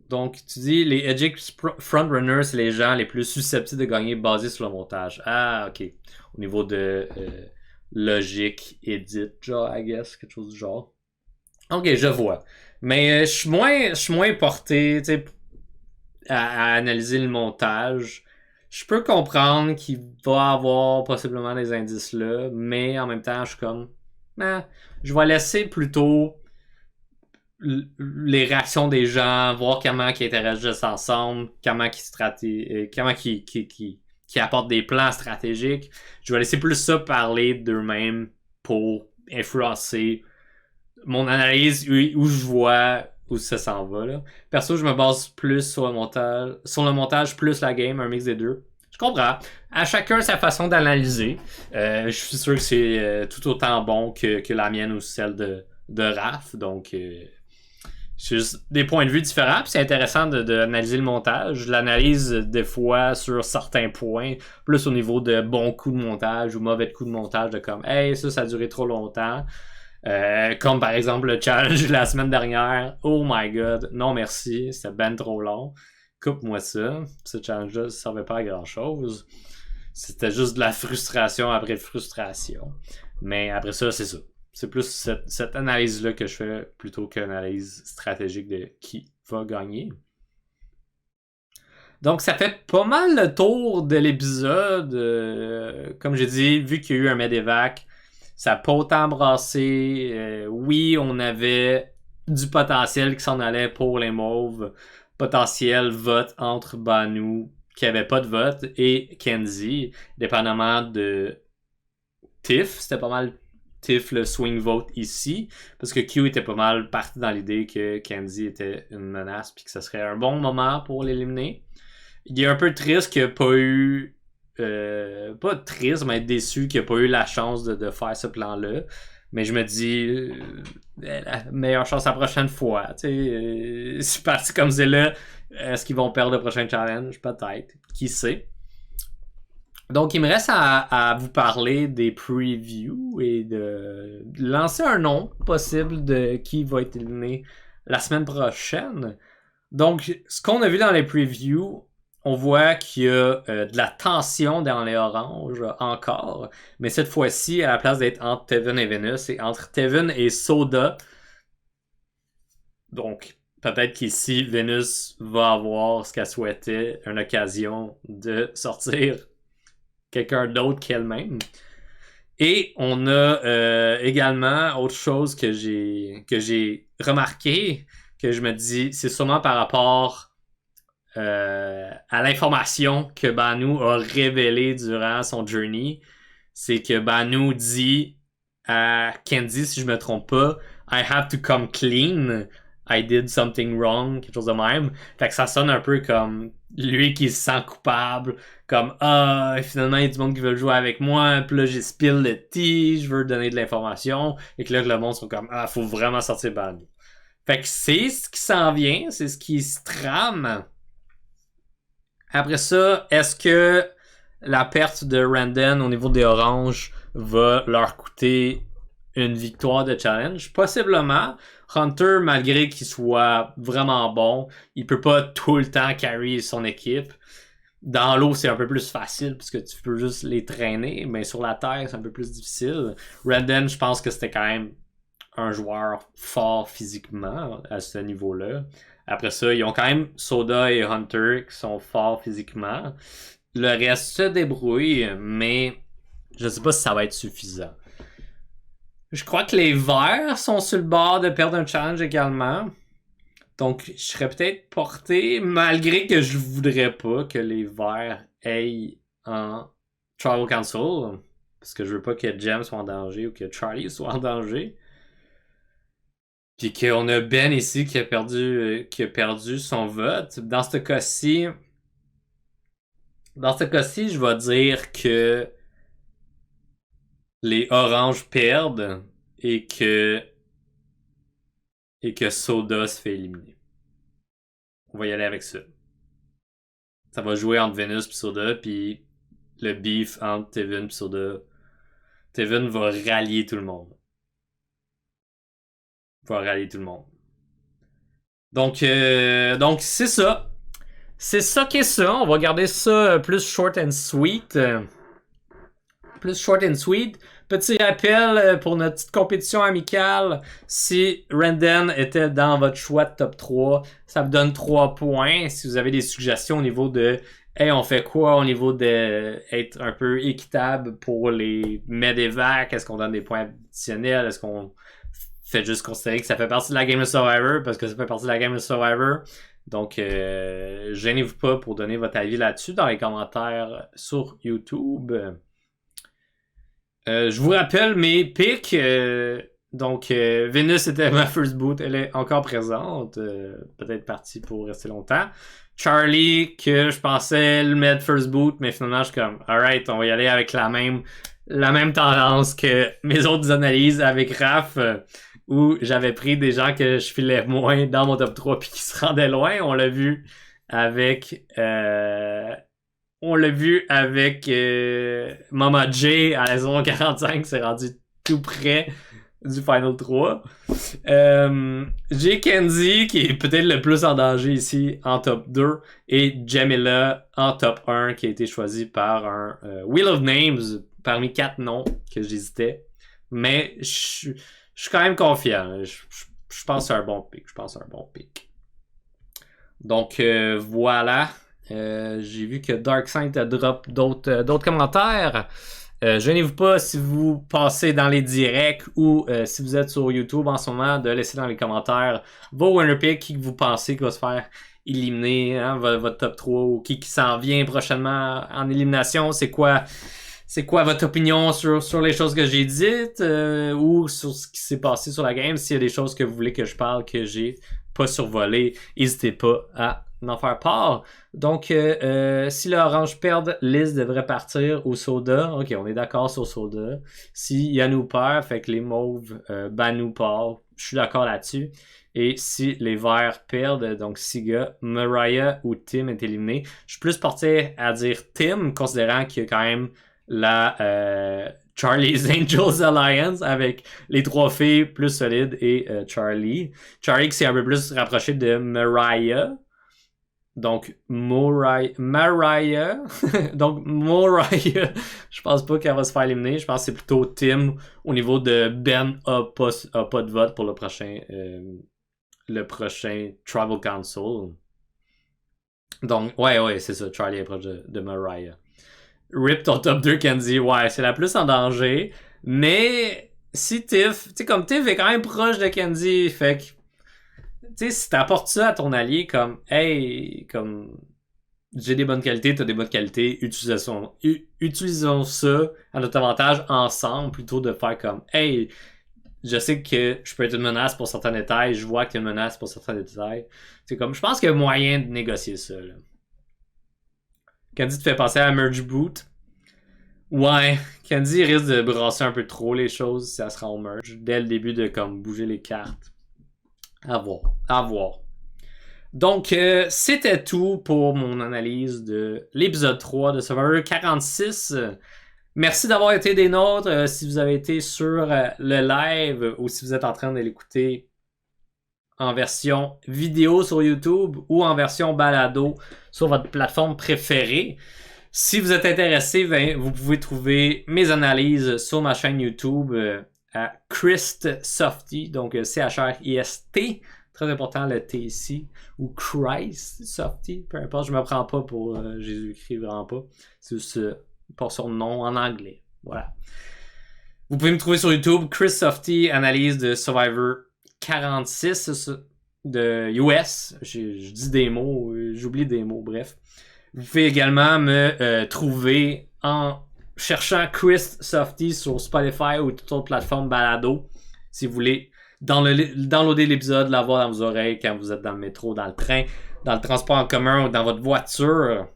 Donc, tu dis les Edgic Frontrunners, c'est les gens les plus susceptibles de gagner basés sur le montage. Ah, ok. Au niveau de logique edit, genre, I guess, quelque chose du genre. Ok, je vois. Mais je suis moins porté, tu sais, à analyser le montage. Je peux comprendre qu'il va avoir possiblement des indices là, mais en même temps, je suis comme, ah, je vais laisser plutôt les réactions des gens, voir comment ils interagissent ensemble, comment qui apportent des plans stratégiques. Je vais laisser plus ça parler d'eux-mêmes pour influencer mon analyse où je vois où ça s'en va. Là. Perso, je me base plus sur le montage plus la game, un mix des deux. Je comprends. À chacun sa façon d'analyser. Je suis sûr que c'est tout autant bon que la mienne ou celle de Raph. Donc, c'est juste des points de vue différents. Puis c'est intéressant d'analyser le montage. Je l'analyse des fois sur certains points, plus au niveau de bons coups de montage ou mauvais coups de montage, de comme, hey, ça a duré trop longtemps. Comme par exemple le challenge de la semaine dernière. Oh my god, non merci, c'était ben trop long. Coupe-moi ça. Ce challenge-là ne servait pas à grand chose. C'était juste de la frustration après frustration. Mais après ça, c'est ça. C'est plus cette analyse-là que je fais plutôt qu'une analyse stratégique de qui va gagner. Donc, ça fait pas mal le tour de l'épisode. Comme j'ai dit, vu qu'il y a eu un medevac, ça n'a pas autant brassé. Oui, on avait du potentiel qui s'en allait pour les mauves. Potentiel vote entre Banu, qui avait pas de vote, et Kenzie, dépendamment de Tiff. C'était pas mal Tiff le swing vote ici, parce que Q était pas mal parti dans l'idée que Kenzie était une menace puis que ce serait un bon moment pour l'éliminer. Il est un peu triste qu'il n'y a pas eu pas triste, mais déçu qu'il n'y a pas eu la chance de faire ce plan-là. Mais je me dis, la meilleure chance la prochaine fois. C'est parti comme c'est là. Est-ce qu'ils vont perdre le prochain challenge? Peut-être. Qui sait? Donc, il me reste à vous parler des previews et de lancer un nom possible de qui va être éliminé la semaine prochaine. Donc, ce qu'on a vu dans les previews, on voit qu'il y a de la tension dans les oranges encore. Mais cette fois-ci, à la place d'être entre Tevin et Venus, c'est entre Tevin et Soda. Donc, peut-être qu'ici, Venus va avoir ce qu'elle souhaitait, une occasion de sortir quelqu'un d'autre qu'elle-même. Et on a également autre chose que j'ai remarqué, que je me dis, c'est sûrement par rapport à l'information que Banu a révélée durant son journey. C'est que Banu dit à Kenzie, si je me trompe pas, I have to come clean. I did something wrong, quelque chose de même. Fait que ça sonne un peu comme lui qui se sent coupable, comme finalement il y a du monde qui veut jouer avec moi, puis là j'ai spill le tea, je veux donner de l'information, et que là le monde sont comme faut vraiment sortir Banu. Fait que c'est ce qui s'en vient, c'est ce qui se trame. Après ça, est-ce que la perte de Randon au niveau des oranges va leur coûter une victoire de challenge? Possiblement. Hunter, malgré qu'il soit vraiment bon, il peut pas tout le temps carry son équipe. Dans l'eau, c'est un peu plus facile puisque tu peux juste les traîner, mais sur la terre, c'est un peu plus difficile. Randon, je pense que c'était quand même un joueur fort physiquement à ce niveau-là. Après ça, ils ont quand même Soda et Hunter qui sont forts physiquement. Le reste se débrouille, mais je sais pas si ça va être suffisant. Je crois que les Verts sont sur le bord de perdre un challenge également. Donc, je serais peut-être porté, malgré que je voudrais pas que les Verts aillent en Tribal Council, parce que je veux pas que Jem soit en danger ou que Charlie soit en danger. Puis qu'on a Ben ici qui a perdu son vote. Dans ce cas-ci, je vais dire que les oranges perdent et que Soda se fait éliminer. On va y aller avec ça. Ça va jouer entre Venus et Soda, puis le beef entre Tevin et Soda. Tevin va rallier tout le monde. Donc c'est ça. C'est ça qu'est ça. On va garder ça plus short and sweet. Petit rappel pour notre petite compétition amicale. Si Renden était dans votre choix de top 3, ça vous donne 3 points. Si vous avez des suggestions au niveau de hey, on fait quoi au niveau de être un peu équitable pour les Medevac? Est-ce qu'on donne des points additionnels? Est-ce qu'on fait juste considérer que ça fait partie de la game of Survivor parce que ça fait partie de la game of Survivor? Donc, gênez-vous pas pour donner votre avis là-dessus dans les commentaires sur YouTube. Je vous rappelle mes picks. Donc, Venus était ma first boot. Elle est encore présente. Peut-être partie pour rester longtemps. Charlie, que je pensais le mettre first boot, mais finalement, je suis comme, alright, on va y aller avec la même tendance que mes autres analyses avec Raph, où j'avais pris des gens que je filais moins dans mon top 3 puis qui se rendaient loin. On l'a vu avec Mama J à la saison 45, c'est rendu tout près du Final 3. J'ai Kenzie qui est peut-être le plus en danger ici en top 2 et Jamila en top 1 qui a été choisi par un Wheel of Names parmi 4 noms que j'hésitais. Mais je suis quand même confiant. Je pense que c'est un bon pick. Donc voilà. J'ai vu que Darkseid a drop d'autres commentaires. Gênez-vous pas si vous passez dans les directs ou si vous êtes sur YouTube en ce moment de laisser dans les commentaires vos winner picks, qui vous pensez qui va se faire éliminer, hein, votre top 3 ou qui s'en vient prochainement en élimination. C'est quoi votre opinion sur les choses que j'ai dites ou sur ce qui s'est passé sur la game? S'il y a des choses que vous voulez que je parle que j'ai pas survolé, n'hésitez pas à en faire part. Donc, si le orange perd, Liz devrait partir au soda. Ok, on est d'accord sur soda. Si Yannou perd, fait que les mauves, Banou part. Je suis d'accord là-dessus. Et si les verts perdent, donc Siga, Mariah ou Tim est éliminé, je suis plus porté à dire Tim, considérant qu'il y a quand même la Charlie's Angels Alliance avec les 3 filles plus solides et Charlie. Charlie qui s'est un peu plus rapproché de Mariah. Donc, Mariah. Donc, Mariah, je pense pas qu'elle va se faire éliminer. Je pense que c'est plutôt Tim. Au niveau de Ben, a pas de vote pour le prochain Tribal Council. Donc, ouais, c'est ça. Charlie est proche de Mariah. Rip ton top 2, Kenzie. Ouais, c'est la plus en danger. Mais, si Tiff, tu sais, comme Tiff est quand même proche de Kenzie, fait que tu sais, si t'apportes ça à ton allié comme hey, comme j'ai des bonnes qualités, t'as des bonnes qualités, utilisons ça à notre avantage ensemble plutôt de faire comme hey, je sais que je peux être une menace pour certains détails, je vois qu'il y a une menace pour certains détails. C'est comme je pense qu'il y a moyen de négocier ça. Là. Candy te fait penser à Merge Boot. Ouais, Candy risque de brasser un peu trop les choses si elle sera en merge dès le début de comme bouger les cartes. À voir. Donc, c'était tout pour mon analyse de l'épisode 3 de Survivor 46. Merci d'avoir été des nôtres. Si vous avez été sur le live ou si vous êtes en train de l'écouter en version vidéo sur YouTube ou en version balado sur votre plateforme préférée. Si vous êtes intéressé, vous pouvez trouver mes analyses sur ma chaîne YouTube à Christ Softy, donc C-H-R-I-S-T, très important le T ici, ou Christ Softy, peu importe, je me prends pas pour Jésus-Christ, vraiment pas, c'est juste pour son nom en anglais, voilà. Vous pouvez me trouver sur YouTube, Chris Softy, analyse de Survivor 46 de US, je dis des mots, j'oublie des mots, bref. Vous pouvez également me trouver en cherchant Chris Softy sur Spotify ou toute autre plateforme balado. Si vous voulez downloader l'épisode, l'avoir dans vos oreilles quand vous êtes dans le métro, dans le train, dans le transport en commun ou dans votre voiture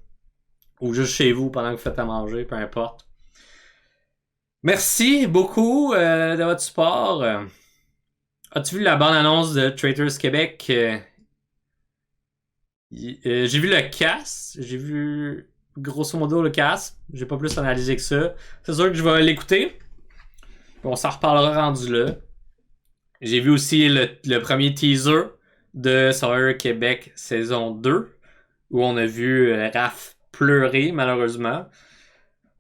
ou juste chez vous pendant que vous faites à manger, peu importe. Merci beaucoup de votre support. As-tu vu la bande-annonce de Traitors Québec? J'ai vu le cast, j'ai vu grosso modo le cast, j'ai pas plus analysé que ça. C'est sûr que je vais l'écouter. On s'en reparlera rendu là. J'ai vu aussi le premier teaser de Survivor Québec saison 2 où on a vu Raph pleurer malheureusement.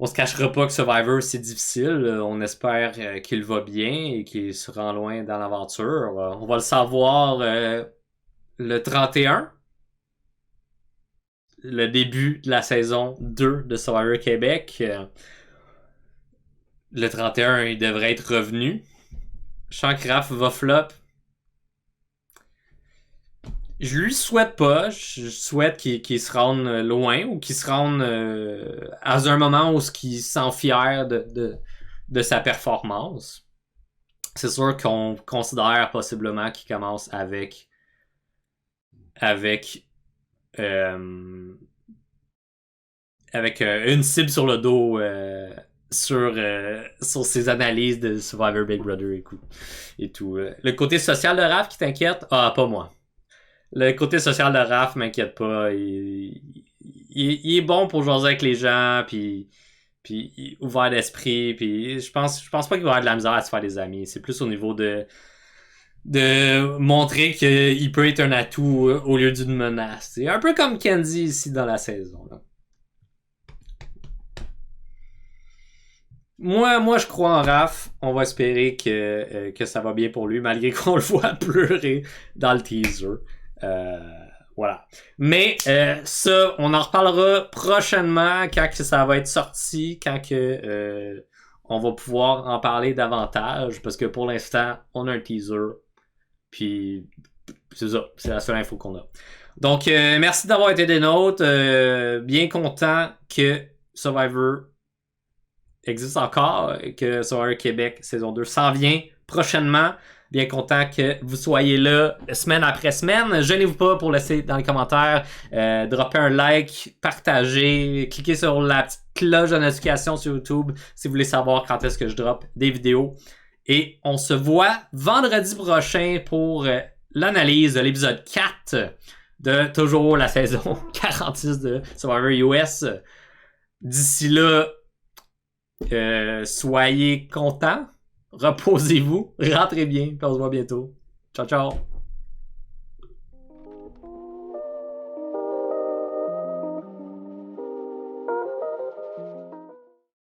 On se cachera pas que Survivor, c'est difficile. On espère qu'il va bien et qu'il se rend loin dans l'aventure. On va le savoir le 31, le début de la saison 2 de Survivor Québec. Le 31, il devrait être revenu. Je sens que Raph va flop. Je lui souhaite pas. Je souhaite qu'il se rende loin ou qu'il se rende à un moment où il se sent fier de sa performance. C'est sûr qu'on considère possiblement qu'il commence avec une cible sur le dos sur ses analyses de Survivor Big Brother et tout. Le côté social de Raph qui t'inquiète? Ah, pas moi. Le côté social de Raph m'inquiète pas. Il est bon pour jouer avec les gens, puis ouvert d'esprit, puis je pense pas qu'il va avoir de la misère à se faire des amis. C'est plus au niveau de montrer qu'il peut être un atout au lieu d'une menace. C'est un peu comme Kenzie ici dans la saison. Là. Moi, je crois en Raph. On va espérer que ça va bien pour lui, malgré qu'on le voit pleurer dans le teaser. Voilà. Mais ça, on en reparlera prochainement quand que ça va être sorti, quand que on va pouvoir en parler davantage, parce que pour l'instant, on a un teaser. Puis c'est ça, c'est la seule info qu'on a. Donc, merci d'avoir été des nôtres. Bien content que Survivor existe encore, que Survivor Québec saison 2 s'en vient prochainement. Bien content que vous soyez là semaine après semaine. Gênez-vous pas pour laisser dans les commentaires, dropper un like, partager, cliquez sur la petite cloche de notification sur YouTube si vous voulez savoir quand est-ce que je drop des vidéos. Et on se voit vendredi prochain pour l'analyse de l'épisode 4 de toujours la saison 46 de Survivor US. D'ici là, soyez contents, reposez-vous, rentrez bien, puis on se voit bientôt. Ciao, ciao!